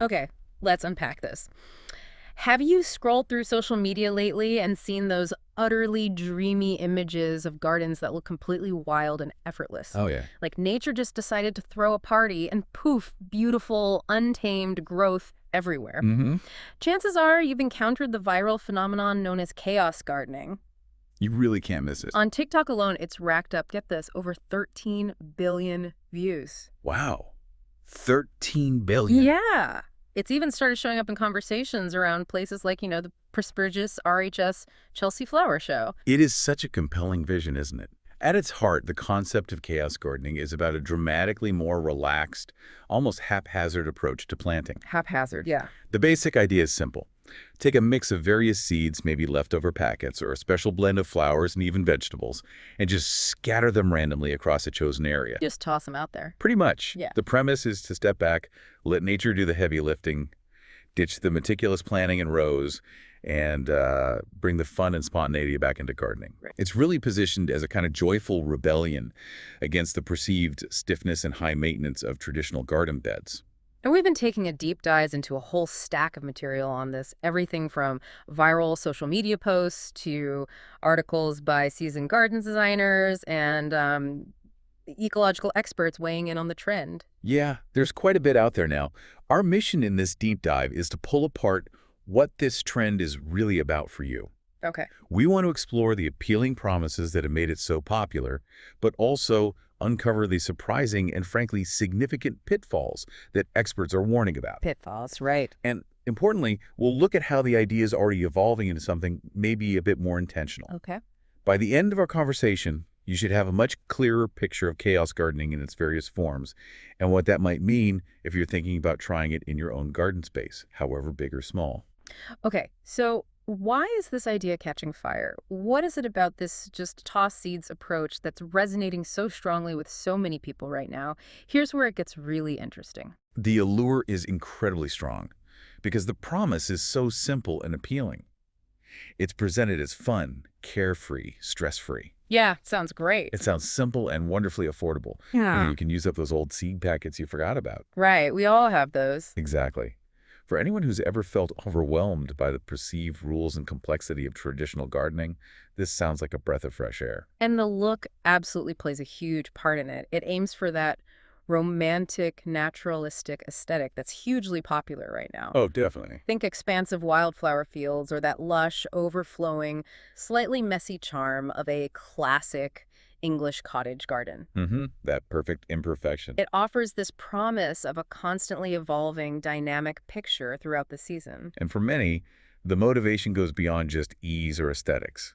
Okay, let's unpack this. Have you scrolled through social media lately and seen those utterly dreamy images of gardens that look completely wild and effortless? Oh, yeah. Like nature just decided to throw a party and poof, beautiful, untamed growth everywhere. Mm-hmm. Chances are you've encountered the viral phenomenon known as chaos gardening. You really can't miss it. On TikTok alone, it's racked up, get this, over 13 billion views. Wow. 13 billion. Yeah. It's even started showing up in conversations around places like, the prestigious RHS Chelsea Flower Show. It is such a compelling vision, isn't it? At its heart, the concept of chaos gardening is about a dramatically more relaxed, almost haphazard approach to planting. Haphazard, yeah. The basic idea is simple. Take a mix of various seeds, maybe leftover packets, or a special blend of flowers and even vegetables, and just scatter them randomly across a chosen area. Just toss them out there. Pretty much. Yeah. The premise is to step back, let nature do the heavy lifting, ditch the meticulous planning and rows, and bring the fun and spontaneity back into gardening. Right. It's really positioned as a kind of joyful rebellion against the perceived stiffness and high maintenance of traditional garden beds. And we've been taking a deep dive into a whole stack of material on this, everything from viral social media posts to articles by seasoned garden designers and ecological experts weighing in on the trend. Yeah, there's quite a bit out there now. Our mission in this deep dive is to pull apart what this trend is really about for you. Okay. We want to explore the appealing promises that have made it so popular, but also uncover the surprising and frankly significant pitfalls that experts are warning about. Pitfalls, right. And importantly, we'll look at how the idea is already evolving into something maybe a bit more intentional. Okay. By the end of our conversation, you should have a much clearer picture of chaos gardening in its various forms and what that might mean if you're thinking about trying it in your own garden space, however big or small. Okay, so why is this idea catching fire? What is it about this just toss seeds approach that's resonating so strongly with so many people right now? Here's where it gets really interesting. The allure is incredibly strong because the promise is so simple and appealing. It's presented as fun, carefree, stress-free. Yeah, sounds great. It sounds simple and wonderfully affordable. You can use up those old seed packets you forgot about. Right, we all have those. Exactly. For anyone who's ever felt overwhelmed by the perceived rules and complexity of traditional gardening, this sounds like a breath of fresh air. And the look absolutely plays a huge part in it. It aims for that romantic, naturalistic aesthetic that's hugely popular right now. Oh, definitely. Think expansive wildflower fields or that lush, overflowing, slightly messy charm of a classic English cottage garden. That perfect imperfection. It offers this promise of a constantly evolving, dynamic picture throughout the season. And for many, the motivation goes beyond just ease or aesthetics.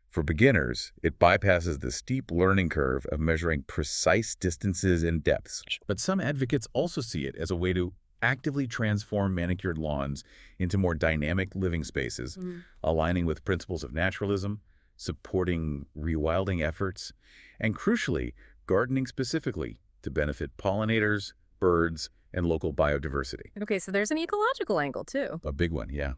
For beginners, it bypasses the steep learning curve of measuring precise distances and depths. But some advocates also see it as a way to actively transform manicured lawns into more dynamic living spaces, aligning with principles of naturalism, supporting rewilding efforts, and crucially, gardening specifically to benefit pollinators, birds, and local biodiversity. Okay, so there's an ecological angle too. A big one, yeah,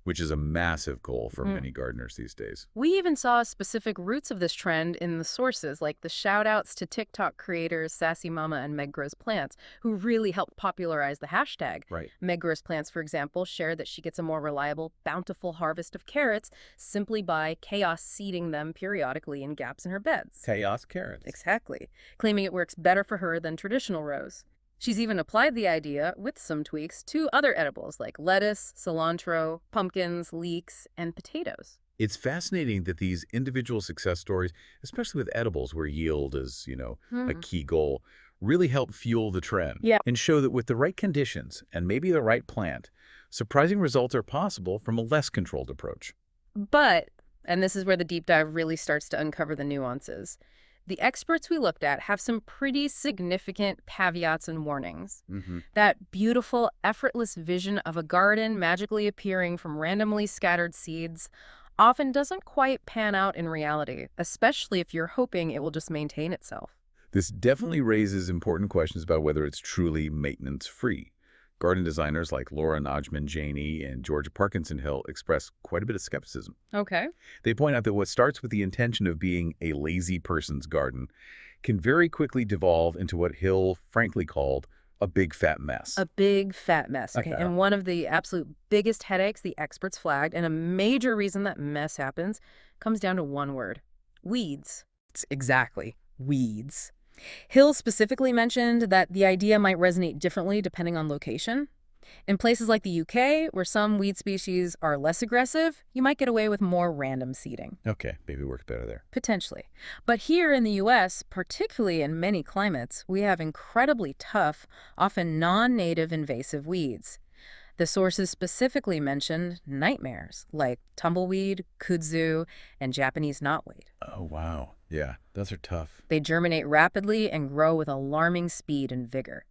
which is a massive goal for many gardeners these days. We even saw specific roots of this trend in the sources, like the shout-outs to TikTok creators Sassy Mama and Meg Grows Plants, who really helped popularize the hashtag. Right. Meg Grows Plants, for example, shared that she gets a more reliable, bountiful harvest of carrots simply by chaos seeding them periodically in gaps in her beds. Chaos carrots. Exactly, claiming it works better for her than traditional rows. She's even applied the idea, with some tweaks, to other edibles like lettuce, cilantro, pumpkins, leeks, and potatoes. It's fascinating that these individual success stories, especially with edibles where yield is, a key goal, really help fuel the trend. Yeah. And show that with the right conditions and maybe the right plant, surprising results are possible from a less controlled approach. But, and this is where the deep dive really starts to uncover the nuances, the experts we looked at have some pretty significant caveats and warnings. That beautiful, effortless vision of a garden magically appearing from randomly scattered seeds often doesn't quite pan out in reality, especially if you're hoping it will just maintain itself. This definitely raises important questions about whether it's truly maintenance-free. Garden designers like Laura Najman Janey and Georgia Parkinson Hill express quite a bit of skepticism. Okay. They point out that what starts with the intention of being a lazy person's garden can very quickly devolve into what Hill frankly called A big fat mess. A big fat mess, okay? Okay. And one of the absolute biggest headaches the experts flagged, and a major reason that mess happens, comes down to one word: weeds. It's exactly weeds. Hill specifically mentioned that the idea might resonate differently depending on location. In places like the UK, where some weed species are less aggressive, you might get away with more random seeding. Okay, maybe works better there. Potentially. But here in the US, particularly in many climates, we have incredibly tough, often non-native invasive weeds. The sources specifically mentioned nightmares like tumbleweed, kudzu, and Japanese knotweed. Oh, wow. Yeah, those are tough. They germinate rapidly and grow with alarming speed and vigor.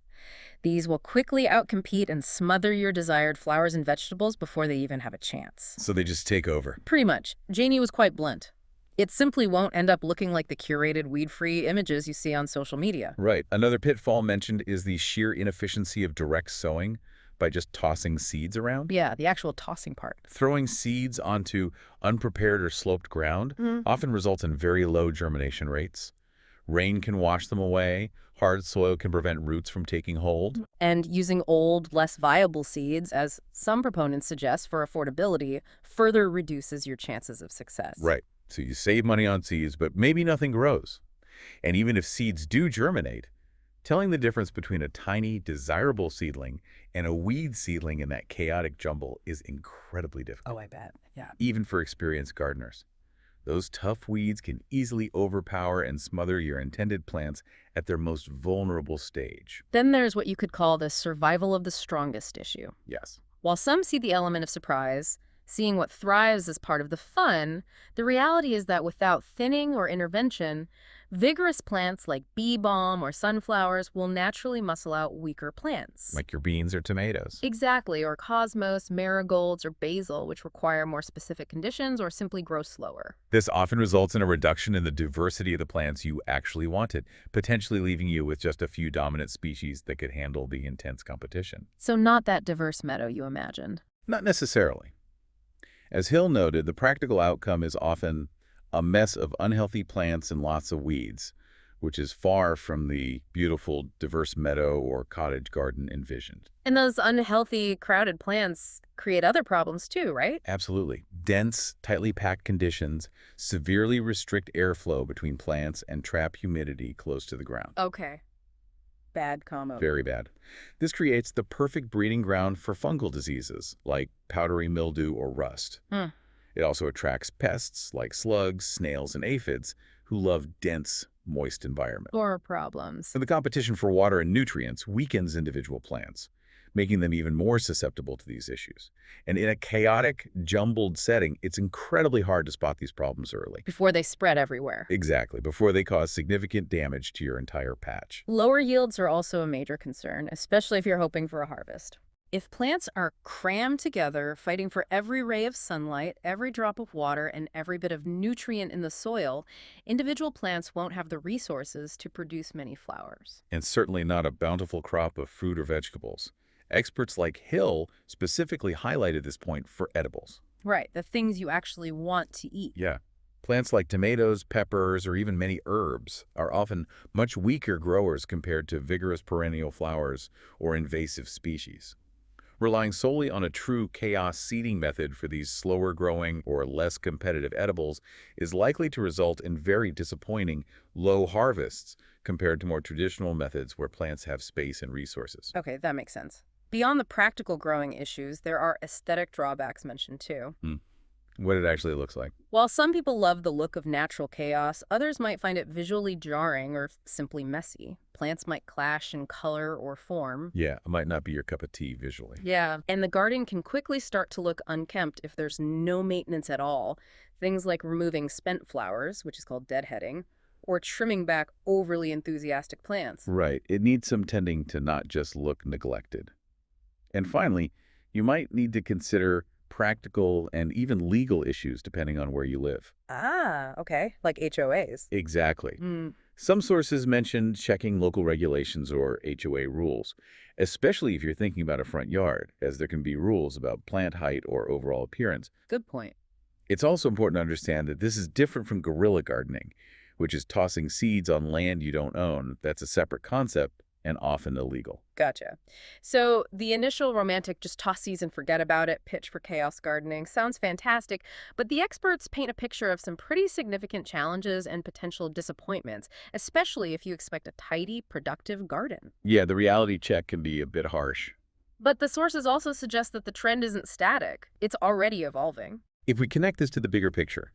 These will quickly outcompete and smother your desired flowers and vegetables before they even have a chance. So they just take over. Pretty much. Janie was quite blunt. It simply won't end up looking like the curated weed-free images you see on social media. Right. Another pitfall mentioned is the sheer inefficiency of direct sowing by just tossing seeds around. Yeah, the actual tossing part. Throwing seeds onto unprepared or sloped ground often results in very low germination rates. Rain can wash them away. Hard soil can prevent roots from taking hold. And using old, less viable seeds, as some proponents suggest for affordability, further reduces your chances of success. Right. So you save money on seeds, but maybe nothing grows. And even if seeds do germinate, telling the difference between a tiny, desirable seedling and a weed seedling in that chaotic jumble is incredibly difficult. Oh, I bet. Yeah. Even for experienced gardeners. Those tough weeds can easily overpower and smother your intended plants at their most vulnerable stage. Then there's what you could call the survival of the strongest issue. Yes. While some see the element of surprise, seeing what thrives as part of the fun, the reality is that without thinning or intervention, vigorous plants like bee balm or sunflowers will naturally muscle out weaker plants. Like your beans or tomatoes. Exactly, or cosmos, marigolds, or basil, which require more specific conditions or simply grow slower. This often results in a reduction in the diversity of the plants you actually wanted, potentially leaving you with just a few dominant species that could handle the intense competition. So not that diverse meadow you imagined. Not necessarily. As Hill noted, the practical outcome is often a mess of unhealthy plants and lots of weeds, which is far from the beautiful, diverse meadow or cottage garden envisioned. And those unhealthy, crowded plants create other problems too, right? Absolutely. Dense, tightly packed conditions severely restrict airflow between plants and trap humidity close to the ground. Okay. Bad combo. Very bad. This creates the perfect breeding ground for fungal diseases like powdery mildew or rust. It also attracts pests like slugs, snails, and aphids who love dense, moist environments. Or problems. And the competition for water and nutrients weakens individual plants, making them even more susceptible to these issues. And in a chaotic, jumbled setting, it's incredibly hard to spot these problems early. Before they spread everywhere. Exactly, before they cause significant damage to your entire patch. Lower yields are also a major concern, especially if you're hoping for a harvest. If plants are crammed together, fighting for every ray of sunlight, every drop of water, and every bit of nutrient in the soil, individual plants won't have the resources to produce many flowers. And certainly not a bountiful crop of fruit or vegetables. Experts like Hill specifically highlighted this point for edibles. Right, the things you actually want to eat. Yeah. Plants like tomatoes, peppers, or even many herbs are often much weaker growers compared to vigorous perennial flowers or invasive species. Relying solely on a true chaos seeding method for these slower-growing or less competitive edibles is likely to result in very disappointing low harvests compared to more traditional methods where plants have space and resources. Okay, that makes sense. Beyond the practical growing issues, there are aesthetic drawbacks mentioned too. What it actually looks like. While some people love the look of natural chaos, others might find it visually jarring or simply messy. Plants might clash in color or form. Yeah, it might not be your cup of tea visually. Yeah, and the garden can quickly start to look unkempt if there's no maintenance at all. Things like removing spent flowers, which is called deadheading, or trimming back overly enthusiastic plants. Right. It needs some tending to not just look neglected. And finally, you might need to consider practical and even legal issues depending on where you live. Ah, okay. Like HOAs. Exactly. Some sources mentioned checking local regulations or HOA rules, especially if you're thinking about a front yard, as there can be rules about plant height or overall appearance. Good point. It's also important to understand that this is different from guerrilla gardening, which is tossing seeds on land you don't own. That's a separate concept, and often illegal. Gotcha. So the initial romantic just toss seeds and forget about it pitch for chaos gardening sounds fantastic, but the experts paint a picture of some pretty significant challenges and potential disappointments, especially if you expect a tidy, productive garden. Yeah, the reality check can be a bit harsh. But the sources also suggest that the trend isn't static. It's already evolving. If we connect this to the bigger picture,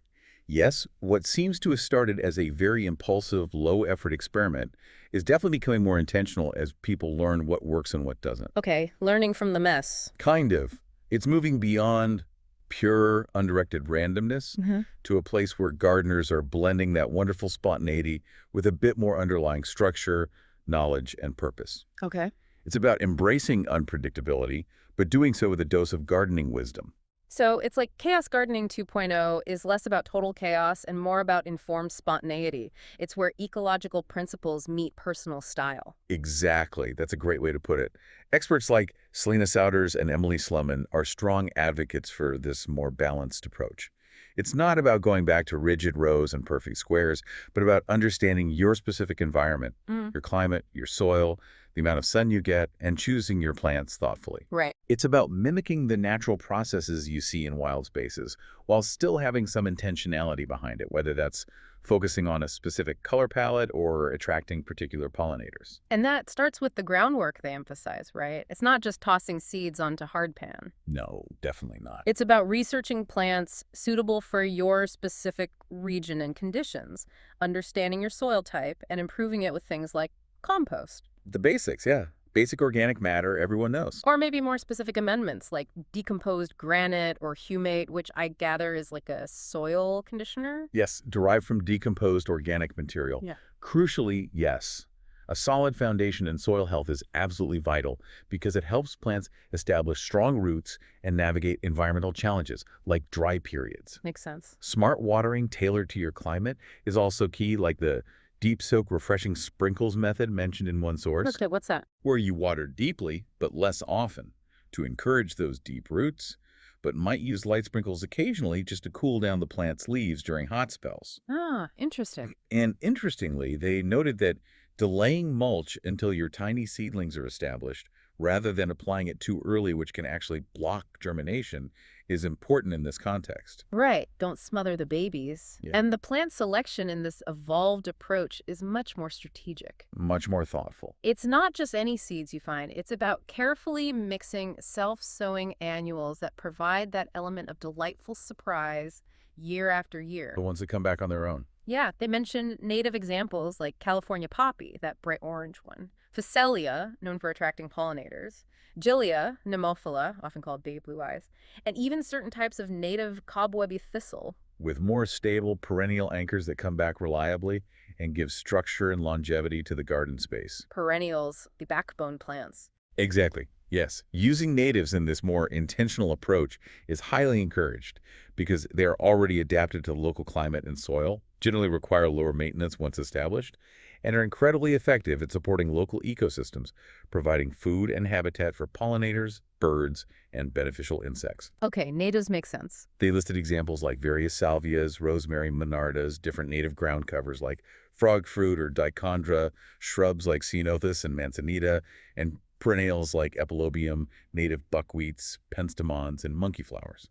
yes, what seems to have started as a very impulsive, low-effort experiment is definitely becoming more intentional as people learn what works and what doesn't. Okay, learning from the mess. Kind of. It's moving beyond pure, undirected randomness to a place where gardeners are blending that wonderful spontaneity with a bit more underlying structure, knowledge, and purpose. Okay. It's about embracing unpredictability, but doing so with a dose of gardening wisdom. So it's like Chaos Gardening 2.0 is less about total chaos and more about informed spontaneity. It's where ecological principles meet personal style. Exactly. That's a great way to put it. Experts like Selena Souders and Emily Slumman are strong advocates for this more balanced approach. It's not about going back to rigid rows and perfect squares, but about understanding your specific environment, your climate, your soil, the amount of sun you get, and choosing your plants thoughtfully. Right. It's about mimicking the natural processes you see in wild spaces while still having some intentionality behind it, whether that's focusing on a specific color palette or attracting particular pollinators. And that starts with the groundwork they emphasize, right? It's not just tossing seeds onto hardpan. No, definitely not. It's about researching plants suitable for your specific region and conditions, understanding your soil type, and improving it with things like compost. The basics, yeah. Basic organic matter, everyone knows. Or maybe more specific amendments like decomposed granite or humate, which I gather is like a soil conditioner. Yes, derived from decomposed organic material. Yeah. Crucially, yes. A solid foundation in soil health is absolutely vital because it helps plants establish strong roots and navigate environmental challenges like dry periods. Makes sense. Smart watering tailored to your climate is also key, like the deep soak refreshing sprinkles method mentioned in one source, Okay, what's that? where you water deeply but less often to encourage those deep roots, but might use light sprinkles occasionally just to cool down the plant's leaves during hot spells. Ah, interesting. And interestingly, they noted that delaying mulch until your tiny seedlings are established, rather than applying it too early, which can actually block germination, is important in this context. Right, don't smother the babies. Yeah. And the plant selection in this evolved approach is much more strategic. Much more thoughtful. It's not just any seeds you find. It's about carefully mixing self-sowing annuals that provide that element of delightful surprise year after year. The ones that come back on their own. Yeah, they mentioned native examples like California poppy, that bright orange one, Phacelia, known for attracting pollinators, Gilia, Nemophila, often called baby blue eyes, and even certain types of native cobwebby thistle. With more stable perennial anchors that come back reliably and give structure and longevity to the garden space. Perennials, the backbone plants. Exactly. Yes. Using natives in this more intentional approach is highly encouraged because they are already adapted to the local climate and soil, generally require lower maintenance once established, and are incredibly effective at supporting local ecosystems, providing food and habitat for pollinators, birds, and beneficial insects. Okay, natives make sense. They listed examples like various salvias, rosemary, monardas, different native ground covers like frog fruit or dichondra, shrubs like ceanothus and manzanita, and perennials like epilobium, native buckwheats, penstemons, and monkey flowers.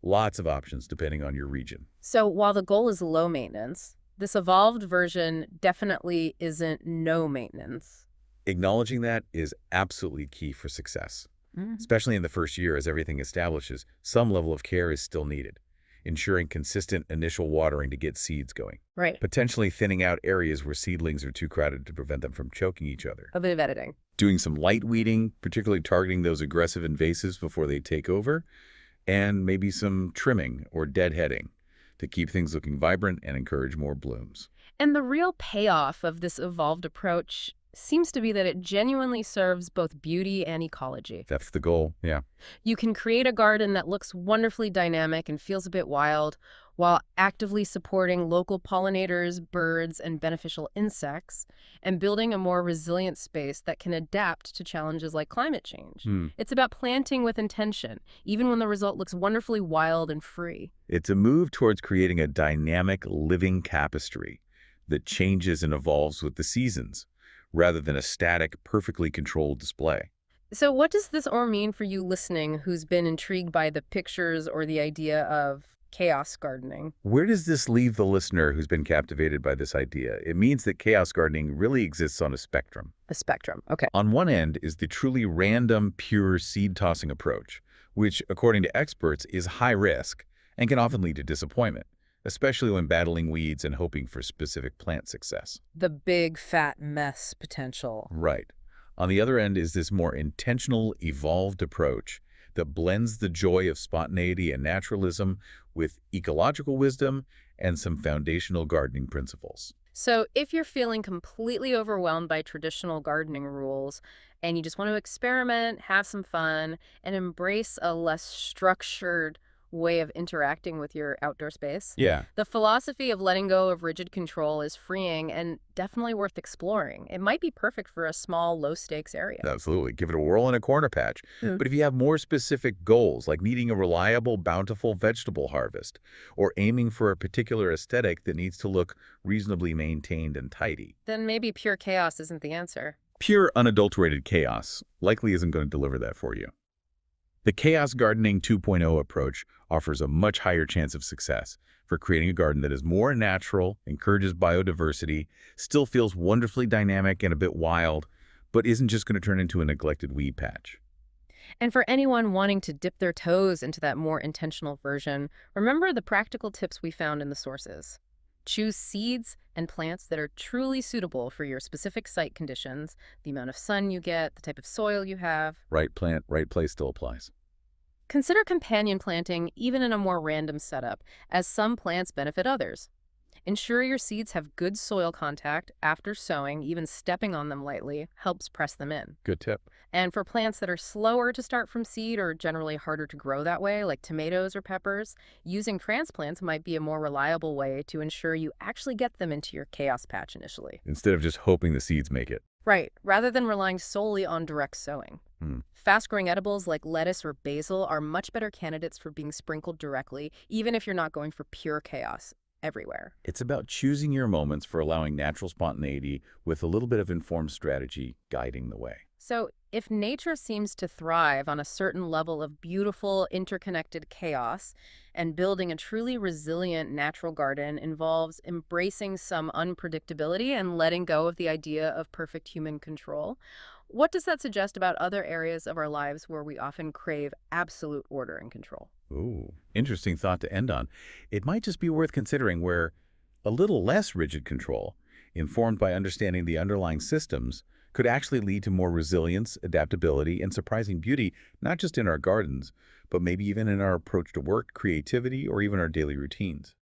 Lots of options depending on your region. So while the goal is low maintenance, this evolved version definitely isn't no maintenance. Acknowledging that is absolutely key for success, especially in the first year as everything establishes. Some level of care is still needed, ensuring consistent initial watering to get seeds going. Right. Potentially thinning out areas where seedlings are too crowded to prevent them from choking each other. A bit of editing. Doing some light weeding, particularly targeting those aggressive invasives before they take over, and maybe some trimming or deadheading to keep things looking vibrant and encourage more blooms. And the real payoff of this evolved approach seems to be that it genuinely serves both beauty and ecology. That's the goal, yeah. You can create a garden that looks wonderfully dynamic and feels a bit wild, while actively supporting local pollinators, birds, and beneficial insects, and building a more resilient space that can adapt to challenges like climate change. It's about planting with intention, even when the result looks wonderfully wild and free. It's a move towards creating a dynamic, living tapestry that changes and evolves with the seasons, rather than a static, perfectly controlled display. So what does this all mean for you listening who's been intrigued by the pictures or the idea of chaos gardening? Where does this leave the listener who's been captivated by this idea? It means that chaos gardening really exists on a spectrum. A spectrum. Okay. On one end is the truly random, pure seed-tossing approach, which, according to experts, is high risk and can often lead to disappointment, especially when battling weeds and hoping for specific plant success. The big fat mess potential. Right. On the other end is this more intentional, evolved approach that blends the joy of spontaneity and naturalism with ecological wisdom and some foundational gardening principles. So if you're feeling completely overwhelmed by traditional gardening rules and you just want to experiment, have some fun, and embrace a less structured way of interacting with your outdoor space, Yeah, the philosophy of letting go of rigid control is freeing and definitely worth exploring. It might be perfect for a small, low-stakes area. absolutely. Give it a whirl in a corner patch. Yeah. But if you have more specific goals, like needing a reliable, bountiful vegetable harvest, or aiming for a particular aesthetic that needs to look reasonably maintained and tidy, Then maybe pure chaos isn't the answer. pure, unadulterated chaos likely isn't going to deliver that for you. The Chaos Gardening 2.0 approach offers a much higher chance of success for creating a garden that is more natural, encourages biodiversity, still feels wonderfully dynamic and a bit wild, but isn't just going to turn into a neglected weed patch. And for anyone wanting to dip their toes into that more intentional version, remember the practical tips we found in the sources. Choose seeds and plants that are truly suitable for your specific site conditions, the amount of sun you get, the type of soil you have. Right plant, right place still applies. Consider companion planting even in a more random setup, as some plants benefit others. Ensure your seeds have good soil contact after sowing. Even stepping on them lightly helps press them in. Good tip. And for plants that are slower to start from seed or generally harder to grow that way, like tomatoes or peppers, using transplants might be a more reliable way to ensure you actually get them into your chaos patch initially. Instead of just hoping the seeds make it. Right, rather than relying solely on direct sowing. Fast-growing edibles like lettuce or basil are much better candidates for being sprinkled directly, even if you're not going for pure chaos everywhere. It's about choosing your moments for allowing natural spontaneity with a little bit of informed strategy guiding the way. So if nature seems to thrive on a certain level of beautiful, interconnected chaos, and building a truly resilient natural garden involves embracing some unpredictability and letting go of the idea of perfect human control, what does that suggest about other areas of our lives where we often crave absolute order and control? Ooh, interesting thought to end on. It might just be worth considering where a little less rigid control, informed by understanding the underlying systems, could actually lead to more resilience, adaptability, and surprising beauty, not just in our gardens, but maybe even in our approach to work, creativity, or even our daily routines.